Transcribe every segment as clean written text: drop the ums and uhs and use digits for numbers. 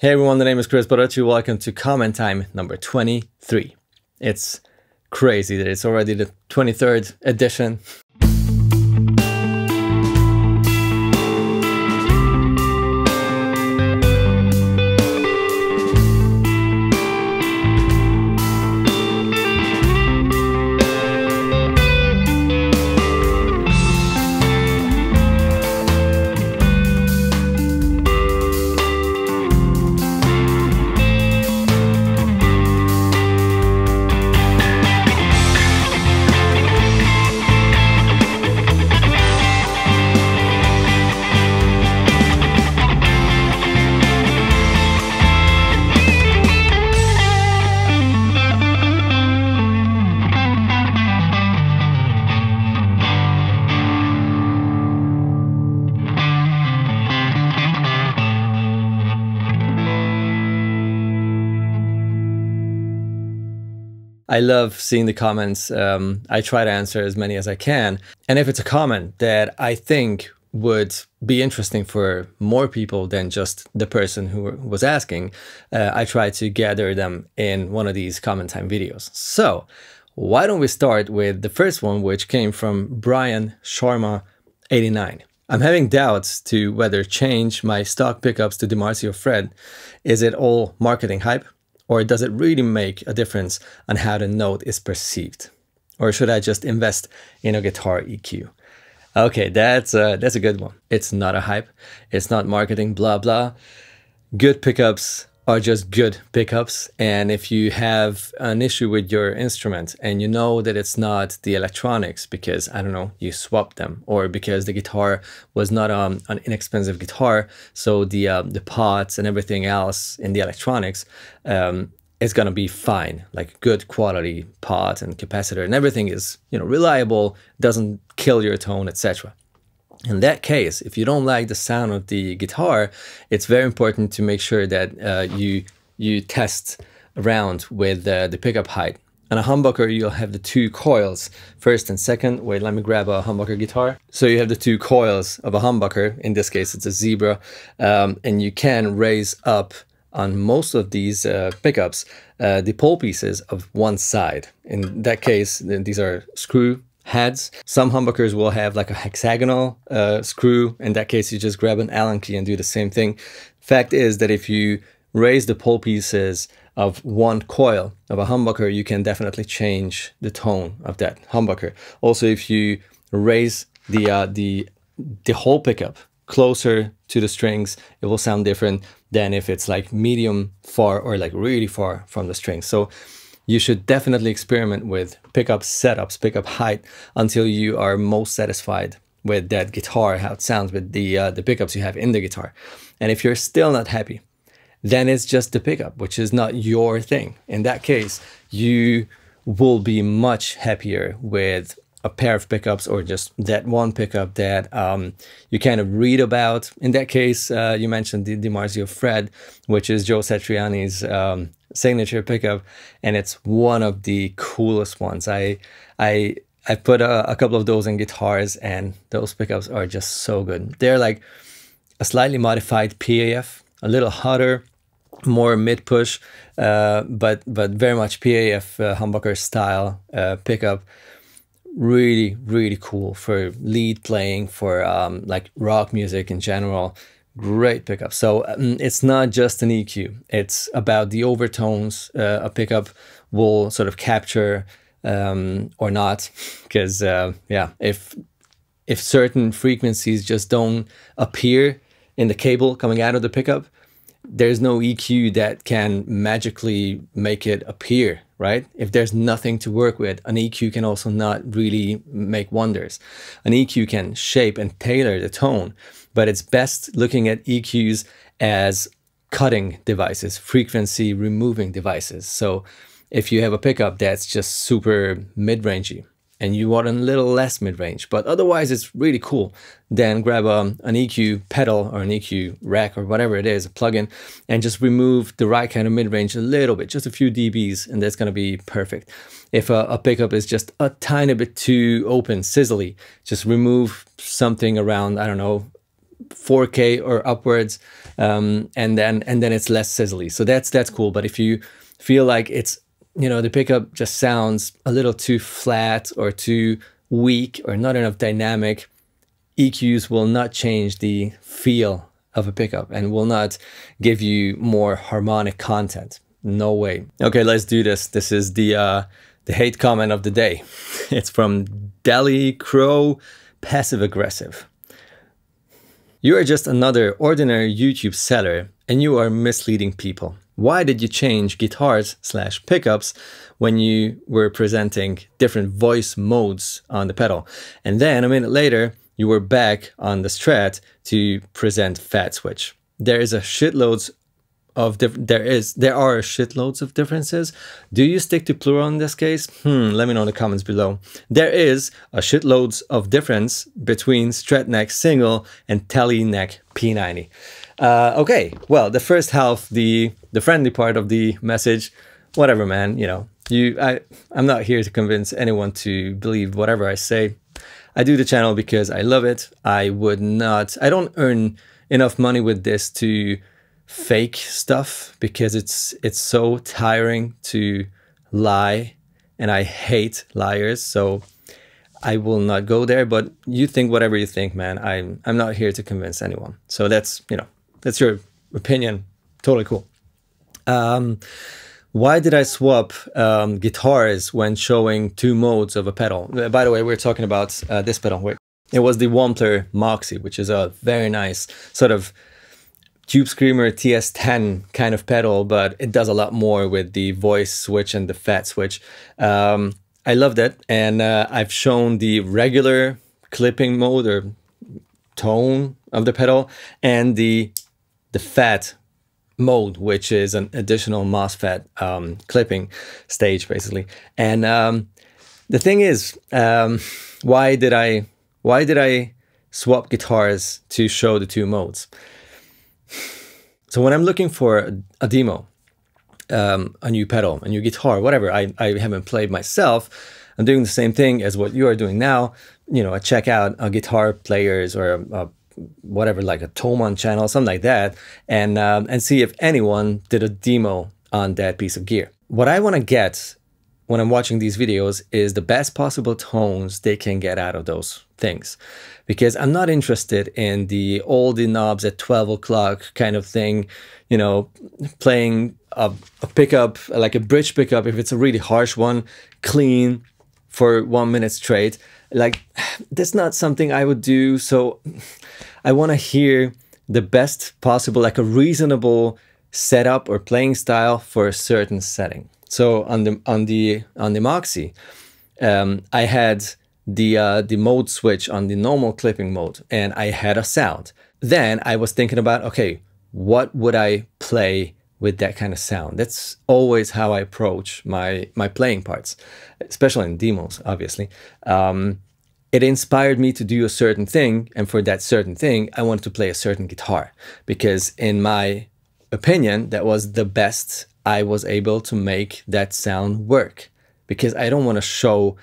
Hey everyone, the name is Chris Baracci. Welcome to comment time number 23. It's crazy that it's already the 23rd edition. I love seeing the comments. I try to answer as many as I can. And if it's a comment that I think would be interesting for more people than just the person who was asking, I try to gather them in one of these comment time videos. So why don't we start with the first one, which came from Brian Sharma 89. I'm having doubts to whether change my stock pickups to DiMarzio Fred. Is it all marketing hype? Or does it really make a difference on how the note is perceived? Or should I just invest in a guitar EQ? Okay, that's a good one. It's not a hype. It's not marketing, blah, blah. Good pickups are just good pickups. And if you have an issue with your instrument and you know that it's not the electronics because, I don't know, you swapped them, or because the guitar was not an inexpensive guitar, so the pots and everything else in the electronics is gonna be fine, like good quality pot and capacitor and everything is, you know, reliable, doesn't kill your tone, etc. In that case, if you don't like the sound of the guitar, it's very important to make sure that you test around with the pickup height. On a humbucker, you'll have the two coils, first and second. Wait, let me grab a humbucker guitar. So you have the two coils of a humbucker. In this case, it's a Zebra. And you can raise up on most of these pickups the pole pieces of one side. In that case, these are screw heads. Some humbuckers will have like a hexagonal screw. In that case, you just grab an Allen key and do the same thing. Fact is that if you raise the pole pieces of one coil of a humbucker, you can definitely change the tone of that humbucker. Also, if you raise the whole pickup closer to the strings, it will sound different than if it's like medium far or like really far from the strings. So you should definitely experiment with pickup setups, pickup height, until you are most satisfied with that guitar, how it sounds with the pickups you have in the guitar. And if you're still not happy, then it's just the pickup, which is not your thing. In that case, you will be much happier with a pair of pickups or just that one pickup that you kind of read about. In that case, you mentioned the DiMarzio Fred, which is Joe Satriani's signature pickup, and it's one of the coolest ones. I put a couple of those in guitars, and those pickups are just so good. They're like a slightly modified PAF, a little hotter, more mid push, but very much PAF humbucker style pickup. Really cool for lead playing, for like rock music in general. Great pickup. So it's not just an EQ, it's about the overtones a pickup will sort of capture or not, because yeah, if certain frequencies just don't appear in the cable coming out of the pickup, there's no EQ that can magically make it appear, right? If there's nothing to work with, an EQ can also not really make wonders. An EQ can shape and tailor the tone, but it's best looking at EQs as cutting devices, frequency removing devices. So if you have a pickup that's just super mid-rangey and you want a little less mid-range, but otherwise it's really cool, then grab an EQ pedal or an EQ rack or whatever it is, a plugin, and just remove the right kind of mid-range a little bit, just a few dBs, and that's going to be perfect. If a pickup is just a tiny bit too open, sizzly, just remove something around, I don't know, 4K or upwards, and then it's less sizzly. So that's cool. But if you feel like it's, you know, the pickup just sounds a little too flat or too weak or not enough dynamic, EQs will not change the feel of a pickup and will not give you more harmonic content. No way. Okay, let's do this. This is the hate comment of the day. It's from Deli Crow, passive aggressive. You are just another ordinary YouTube seller and you are misleading people. Why did you change guitars/pickups when you were presenting different voice modes on the pedal? And then a minute later, you were back on the Strat to present Fat Switch. There are shitloads of differences. Do you stick to plural in this case? Let me know in the comments below. There is a shitloads of difference between Strat neck single and Tele neck P90. Okay, well, the first half, the friendly part of the message, whatever, man, you know, I'm not here to convince anyone to believe whatever I say. I do the channel because I love it. I don't earn enough money with this to fake stuff because it's so tiring to lie, and I hate liars. So I will not go there, but you think whatever you think, man. I'm not here to convince anyone. So that's, you know, that's your opinion. Totally cool. Why did I swap guitars when showing two modes of a pedal? By the way, we're talking about this pedal. It was the Wampler Moxie, which is a very nice sort of Tube Screamer TS10 kind of pedal, but it does a lot more with the voice switch and the fat switch. I loved it, and I've shown the regular clipping mode or tone of the pedal and the fat mode, which is an additional MOSFET clipping stage, basically. And the thing is, why did I swap guitars to show the two modes? So when I'm looking for a demo, a new pedal, a new guitar, whatever, I haven't played myself, I'm doing the same thing as what you are doing now. You know, I check out a guitar players or whatever, like a Thomann channel, something like that, and see if anyone did a demo on that piece of gear. What I want to get when I'm watching these videos is the best possible tones they can get out of those things, because I'm not interested in all the knobs at 12 o'clock kind of thing, you know, playing a pickup, like a bridge pickup, if it's a really harsh one, clean for 1 minute straight. Like, that's not something I would do. So I want to hear the best possible, like a reasonable setup or playing style for a certain setting. So on the Moxie, I had the mode switch on the normal clipping mode, and I had a sound. Then I was thinking about, okay, what would I play with that kind of sound? That's always how I approach my playing parts, especially in demos, obviously. It inspired me to do a certain thing, and for that certain thing, I wanted to play a certain guitar, because in my opinion, that was the best I was able to make that sound work. Because I don't want to show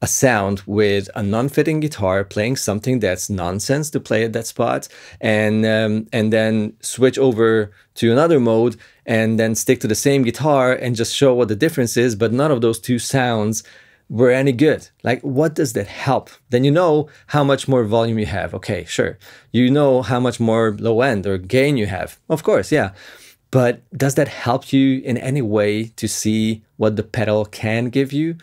a sound with a non-fitting guitar playing something that's nonsense to play at that spot, and then switch over to another mode and then stick to the same guitar and just show what the difference is, but none of those two sounds were any good. Like, what does that help? Then you know how much more volume you have. Okay, sure. You know how much more low end or gain you have. Of course, yeah. But does that help you in any way to see what the pedal can give you?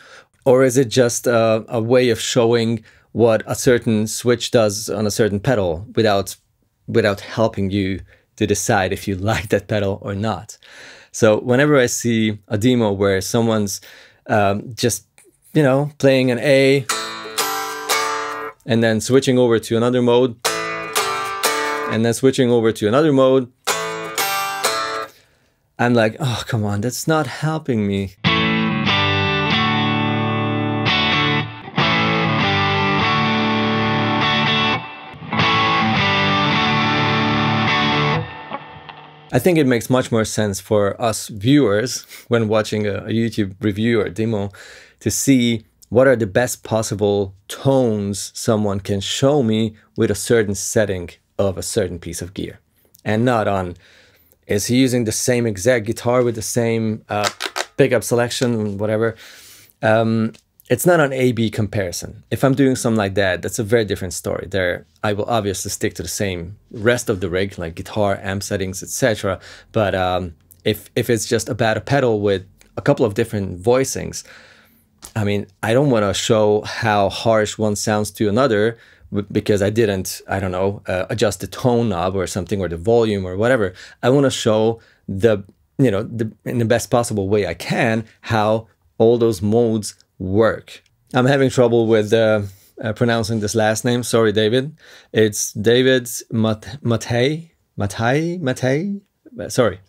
Or is it just a way of showing what a certain switch does on a certain pedal without helping you to decide if you like that pedal or not? So whenever I see a demo where someone's just, you know, playing an A and then switching over to another mode and then switching over to another mode, I'm like, oh, come on, that's not helping me. I think it makes much more sense for us viewers when watching a YouTube review or demo to see what are the best possible tones someone can show me with a certain setting of a certain piece of gear, and not on, is he using the same exact guitar with the same pickup selection, whatever. It's not an A-B comparison. If I'm doing something like that, that's a very different story. There, I will obviously stick to the same rest of the rig, like guitar, amp settings, etc. But if it's just about a pedal with a couple of different voicings, I mean, I don't want to show how harsh one sounds to another because I didn't, I don't know, adjust the tone knob or something, or the volume or whatever. I want to show the, you know, in the best possible way I can, how all those modes work. I'm having trouble with pronouncing this last name. Sorry, David. It's David Matei. Sorry.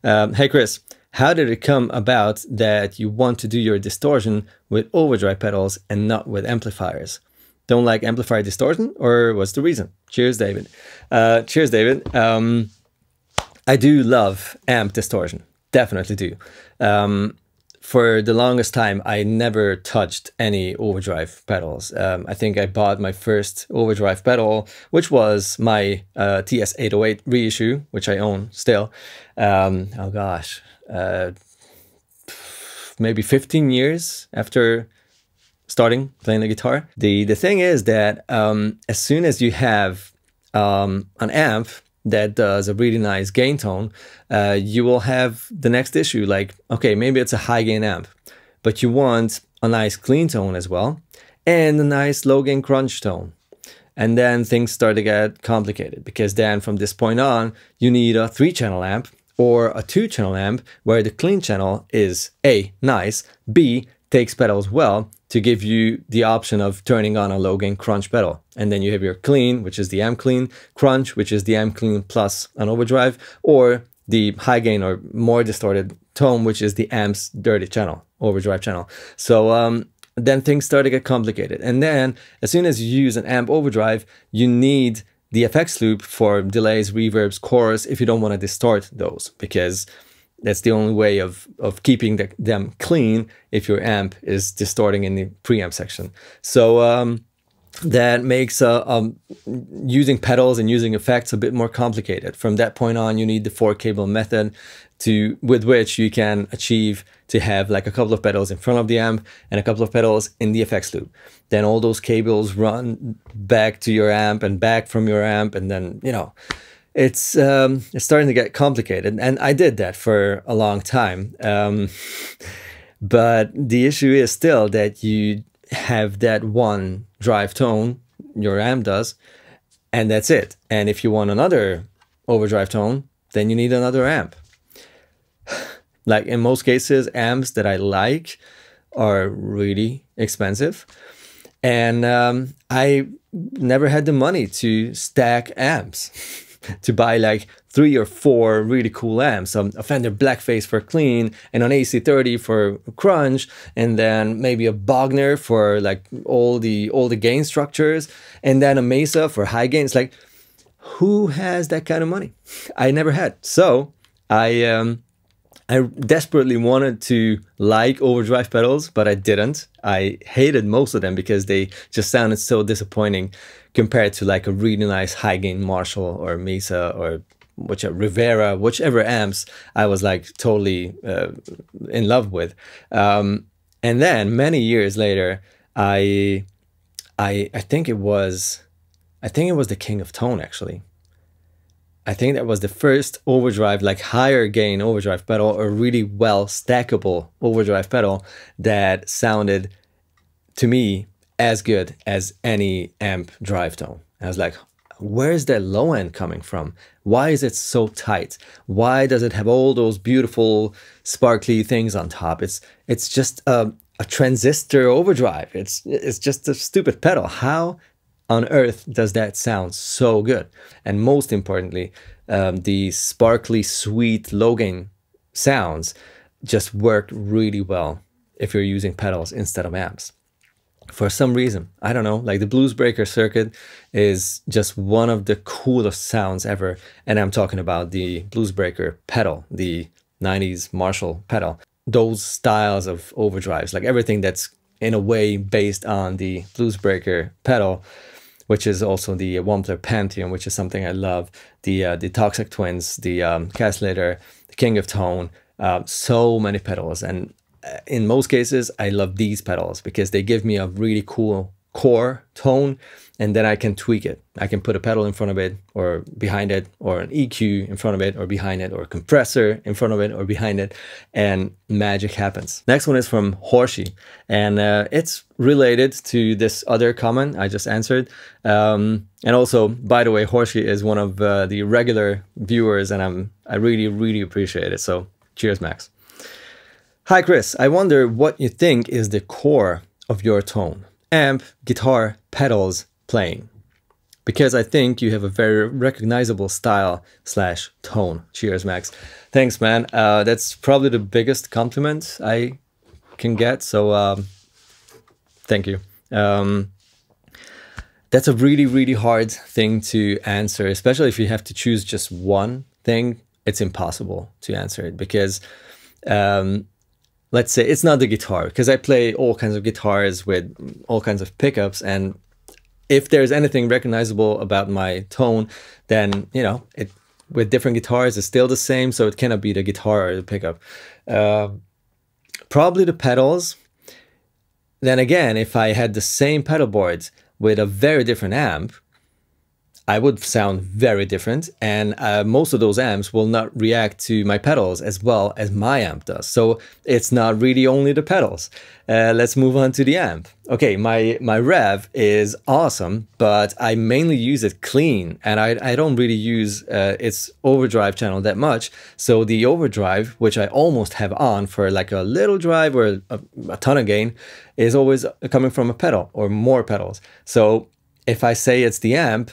Hey, Chris. How did it come about that you want to do your distortion with overdrive pedals and not with amplifiers? Don't like amplifier distortion, or what's the reason? Cheers, David. Cheers, David. I do love amp distortion. Definitely do. For the longest time, I never touched any overdrive pedals. I think I bought my first overdrive pedal, which was my TS-808 reissue, which I own still. Oh gosh, maybe 15 years after starting playing the guitar. The thing is that as soon as you have an amp that does a really nice gain tone, you will have the next issue. Like, okay, maybe it's a high gain amp, but you want a nice clean tone as well, and a nice low gain crunch tone. And then things start to get complicated, because then from this point on, you need a 3-channel amp or a 2-channel amp where the clean channel is A, nice, B, takes pedals well, to give you the option of turning on a low gain crunch pedal. And then you have your clean, which is the amp clean, crunch, which is the amp clean plus an overdrive, or the high gain or more distorted tone, which is the amp's dirty channel, overdrive channel. So then things start to get complicated. And then as soon as you use an amp overdrive, you need the FX loop for delays, reverbs, chorus, if you don't want to distort those, because that's the only way of keeping them clean if your amp is distorting in the preamp section. So that makes using pedals and using effects a bit more complicated. From that point on, you need the 4-cable method with which you can achieve to have like a couple of pedals in front of the amp and a couple of pedals in the FX loop. Then all those cables run back to your amp and back from your amp, and then, you know, it's starting to get complicated, and I did that for a long time. But the issue is still that you have that one drive tone, your amp does, and that's it. And if you want another overdrive tone, then you need another amp. Like in most cases, amps that I like are really expensive, and I never had the money to stack amps. To buy like 3 or 4 really cool amps, a Fender Blackface for clean, and an AC30 for crunch, and then maybe a Bogner for like all the gain structures, and then a Mesa for high gains. Like, who has that kind of money? I never had. So I desperately wanted to like overdrive pedals, but I didn't. I hated most of them because they just sounded so disappointing compared to like a really nice high gain Marshall or Mesa or Rivera, whichever amps I was like totally in love with. And then many years later, I think it was the King of Tone, actually. I think that was the first overdrive, like higher gain overdrive pedal, a really well stackable overdrive pedal that sounded to me as good as any amp drive tone. I was like, where's that low end coming from? Why is it so tight? Why does it have all those beautiful sparkly things on top? It's just a transistor overdrive. It's just a stupid pedal. How on earth does that sound so good? And most importantly, the sparkly, sweet, low gain sounds just work really well if you're using pedals instead of amps. For some reason, I don't know, like the Bluesbreaker circuit is just one of the coolest sounds ever. And I'm talking about the Bluesbreaker pedal, the 90s Marshall pedal. Those styles of overdrives, like everything that's in a way based on the Bluesbreaker pedal, which is also the Wampler Pantheon, which is something I love. The Toxic Twins, the Caslater, the King of Tone. So many pedals, and in most cases I love these pedals because they give me a really cool core tone, and then I can tweak it. I can put a pedal in front of it or behind it, or an EQ in front of it or behind it, or a compressor in front of it or behind it, and magic happens. Next one is from Horsey, and it's related to this other comment I just answered. And also, by the way, Horsey is one of the regular viewers, and I really appreciate it. So cheers, Max. Hi, Chris. I wonder what you think is the core of your tone: amp, guitar, pedals, playing. Because I think you have a very recognizable style / tone. Cheers, Max. Thanks, man. That's probably the biggest compliment I can get. So thank you. That's a really hard thing to answer, especially if you have to choose just one thing. It's impossible to answer it because let's say it's not the guitar, because I play all kinds of guitars with all kinds of pickups, and if there's anything recognizable about my tone, then, you know, it with different guitars it's still the same, so it cannot be the guitar or the pickup. Probably the pedals. Then again, if I had the same pedal boards with a very different amp, I would sound very different, and most of those amps will not react to my pedals as well as my amp does. So it's not really only the pedals. Let's move on to the amp. Okay, my rev is awesome, but I mainly use it clean, and I don't really use its overdrive channel that much. So the overdrive, which I almost have on for like a little drive or a ton of gain, is always coming from a pedal or more pedals. So if I say it's the amp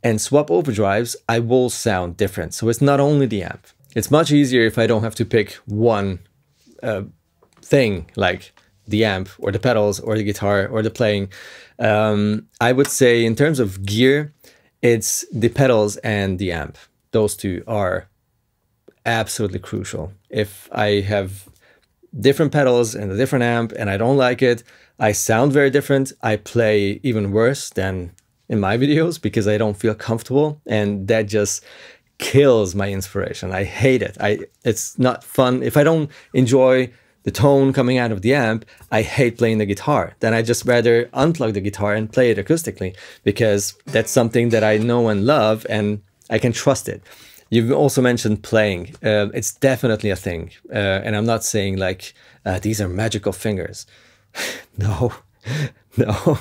and swap overdrives, I will sound different. So it's not only the amp. It's much easier if I don't have to pick one thing, like the amp or the pedals or the guitar or the playing. I would say in terms of gear, it's the pedals and the amp. Those two are absolutely crucial. If I have different pedals and a different amp and I don't like it, I sound very different. I play even worse than in my videos because I don't feel comfortable, and that just kills my inspiration. I hate it. It's not fun. If I don't enjoy the tone coming out of the amp, I hate playing the guitar. Then I just rather unplug the guitar and play it acoustically, because that's something that I know and love and I can trust it. You've also mentioned playing. It's definitely a thing. And I'm not saying like, these are magical fingers. No. No,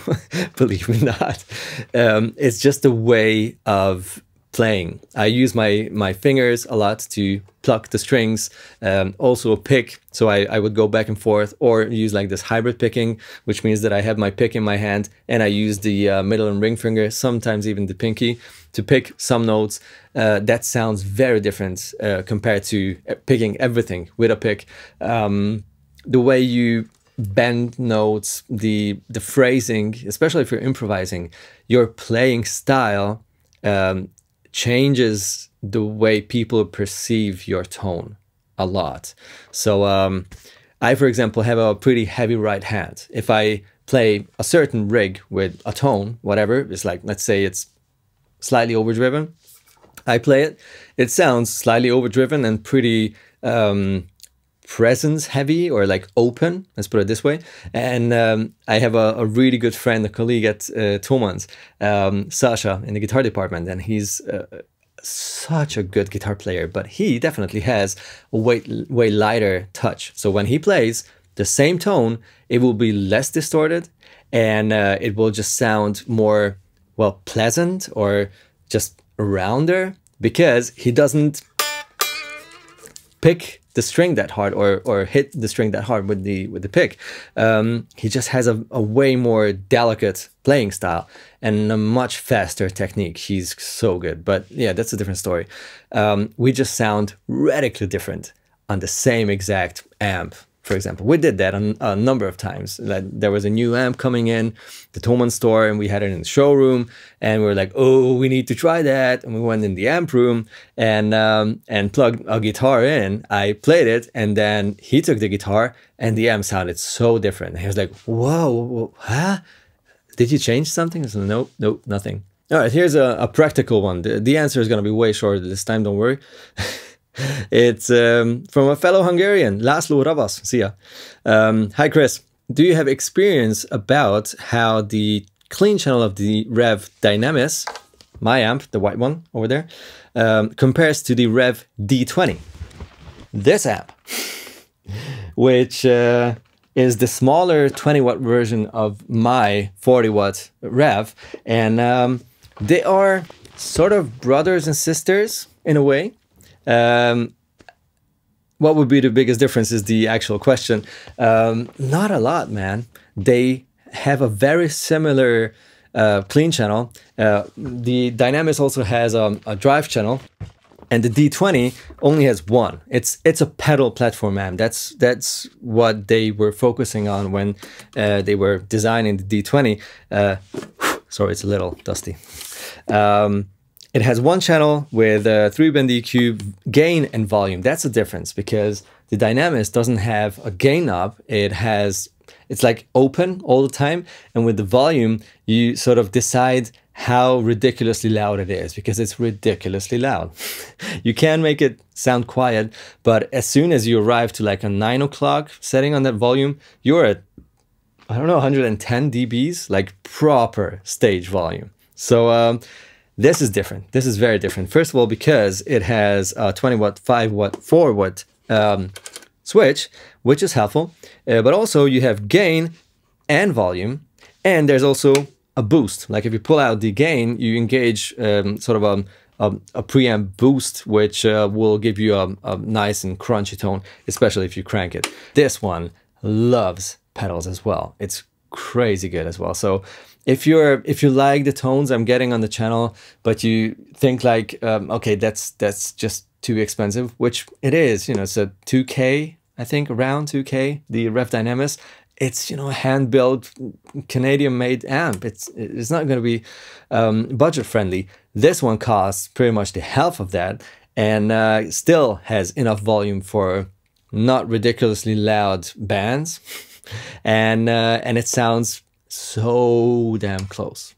believe me not. It's just a way of playing. I use my fingers a lot to pluck the strings, also a pick. So I would go back and forth, or use like this hybrid picking, which means that I have my pick in my hand and I use the middle and ring finger, sometimes even the pinky, to pick some notes. That sounds very different compared to picking everything with a pick. The way you bend notes, the phrasing, especially if you're improvising, your playing style changes the way people perceive your tone a lot. So I, for example, have a pretty heavy right hand. If I play a certain rig with a tone, whatever, it's like, let's say it's slightly overdriven, I play it, it sounds slightly overdriven and pretty presence heavy, or like open, let's put it this way. And I have a really good friend, a colleague at Thomanns, Sasha, in the guitar department, and he's such a good guitar player, but he definitely has a way lighter touch. So when he plays the same tone, it will be less distorted, and it will just sound more, well, pleasant, or just rounder, because he doesn't pick the string that hard, or hit the string that hard with the pick. He just has a way more delicate playing style and a much faster technique. He's so good. But yeah, that's a different story. We just sound radically different on the same exact amp. For example, we did that a number of times. Like, there was a new amp coming in the Thomanns store, and we had it in the showroom, and we were like, oh, we need to try that. And we went in the amp room and plugged a guitar in. I played it, and then he took the guitar, and the amp sounded so different. He was like, whoa, huh? Did you change something? So, nope, nope, nothing. All right, here's a practical one. The answer is going to be way shorter this time, don't worry. It's from a fellow Hungarian, Laszlo Ravas. See ya. Hi, Chris. Do you have experience about how the clean channel of the Rev Dynamis, my amp, the white one over there, compares to the Rev D20? This amp, which is the smaller 20-watt version of my 40-watt Rev, and they are sort of brothers and sisters in a way. What would be the biggest difference is the actual question. Not a lot, man. They have a very similar clean channel. The Dynamis also has a drive channel, and the D20 only has one. It's a pedal platform amp. That's what they were focusing on when they were designing the D20. Sorry, it's a little dusty. It has one channel with 3-band EQ, gain and volume. That's the difference, because the Dynamis doesn't have a gain knob. It's like open all the time, and with the volume, you sort of decide how ridiculously loud it is, because it's ridiculously loud. You can make it sound quiet, but as soon as you arrive to like a 9 o'clock setting on that volume, you're at, I don't know, 110 dBs, like proper stage volume. So this is different. This is very different. First of all, because it has a 20-watt, 5-watt, 4-watt switch, which is helpful. But also you have gain and volume, and there's also a boost. Like if you pull out the gain, you engage sort of a preamp boost, which will give you a nice and crunchy tone, especially if you crank it. This one loves pedals as well. It's crazy good as well. So if you like the tones I'm getting on the channel, but you think like, okay, that's just too expensive, which it is, you know, it's a 2K, I think around 2K, the Rev Dynamis. It's, you know, a hand-built Canadian-made amp. It's not going to be budget friendly. This one costs pretty much the half of that, and still has enough volume for not ridiculously loud bands, and it sounds so damn close.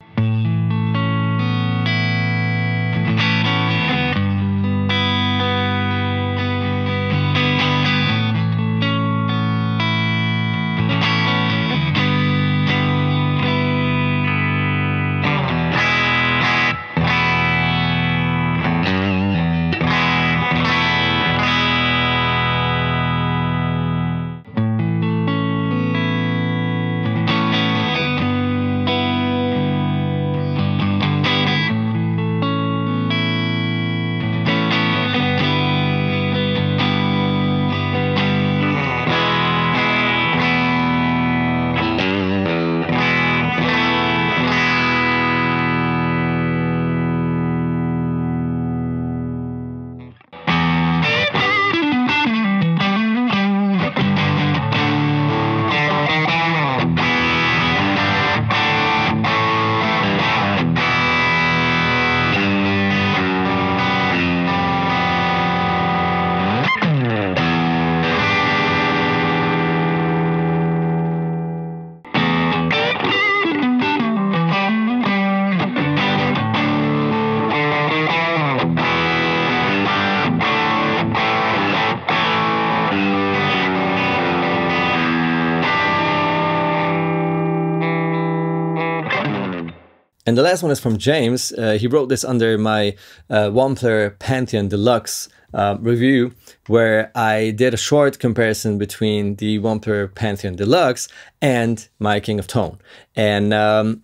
And the last one is from James. He wrote this under my Wampler Pantheon Deluxe review, where I did a short comparison between the Wampler Pantheon Deluxe and my King of Tone. And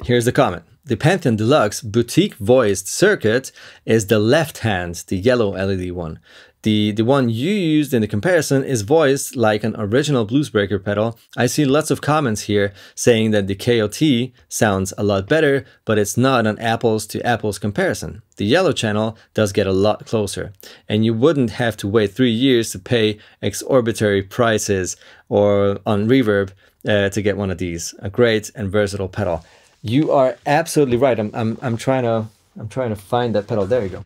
here's the comment. The Pantheon Deluxe boutique voiced circuit is the left hand, the yellow LED one. The one you used in the comparison is voiced like an original Bluesbreaker pedal. I see lots of comments here saying that the KOT sounds a lot better, but it's not an apples to apples comparison. The yellow channel does get a lot closer, and you wouldn't have to wait 3 years to pay exorbitant prices or on Reverb to get one of these. A great and versatile pedal. You are absolutely right. I'm trying to find that pedal. There you go.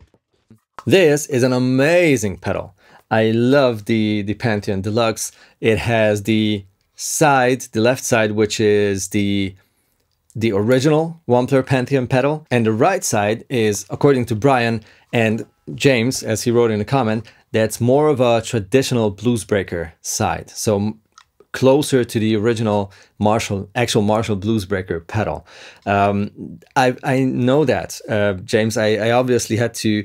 This is an amazing pedal. I love the Pantheon Deluxe. It has the side, the left side, which is the the original Wampler Pantheon pedal, and the right side is, according to Brian and James, as he wrote in the comment, that's more of a traditional Bluesbreaker side. So closer to the original actual Marshall Bluesbreaker pedal. I know that, James. I obviously had to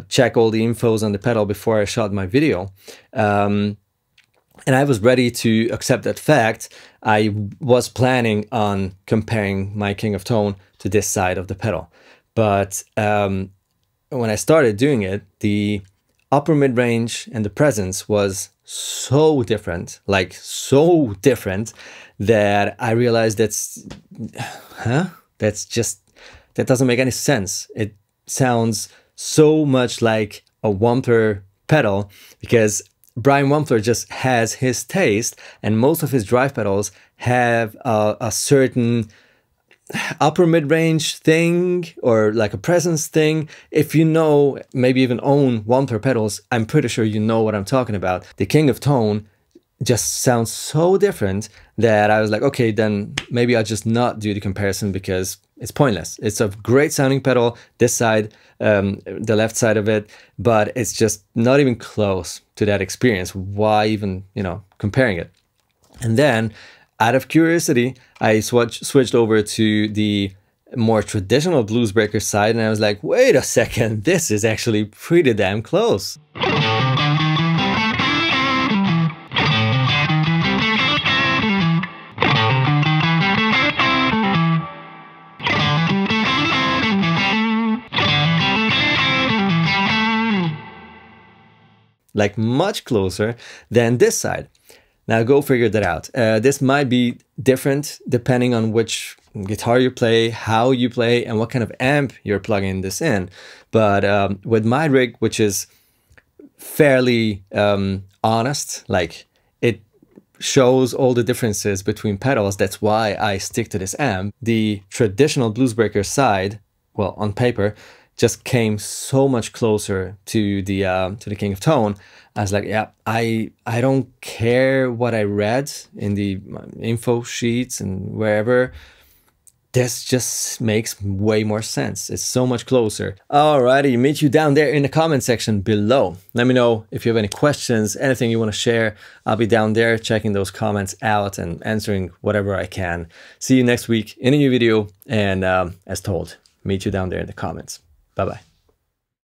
check all the infos on the pedal before I shot my video. And I was ready to accept that fact. I was planning on comparing my King of Tone to this side of the pedal. But when I started doing it, the upper mid-range and the presence was so different, like so different, that I realized that doesn't make any sense. It sounds so much like a Wampler pedal, because Brian Wampler just has his taste, and most of his drive pedals have a certain upper mid-range thing, or like a presence thing. If you know, maybe even own Wampler pedals, I'm pretty sure you know what I'm talking about. The King of Tone just sounds so different that I was like, okay, then maybe I'll just not do the comparison because it's pointless. It's a great sounding pedal, this side, the left side of it, but it's just not even close to that experience. Why even, comparing it? And then, out of curiosity, I switched over to the more traditional Bluesbreaker side, and I was like, wait a second, this is actually pretty damn close. Like much closer than this side. Now go figure that out. This might be different depending on which guitar you play, how you play, and what kind of amp you're plugging this in. But with my rig, which is fairly honest, like it shows all the differences between pedals, that's why I stick to this amp. The traditional Bluesbreaker side, well, on paper, just came so much closer to the King of Tone. I was like, yeah, I don't care what I read in the info sheets and wherever. This just makes way more sense. It's so much closer. Alrighty, meet you down there in the comment section below. Let me know if you have any questions, anything you want to share. I'll be down there checking those comments out and answering whatever I can. See you next week in a new video, and as told, meet you down there in the comments. Bye-bye.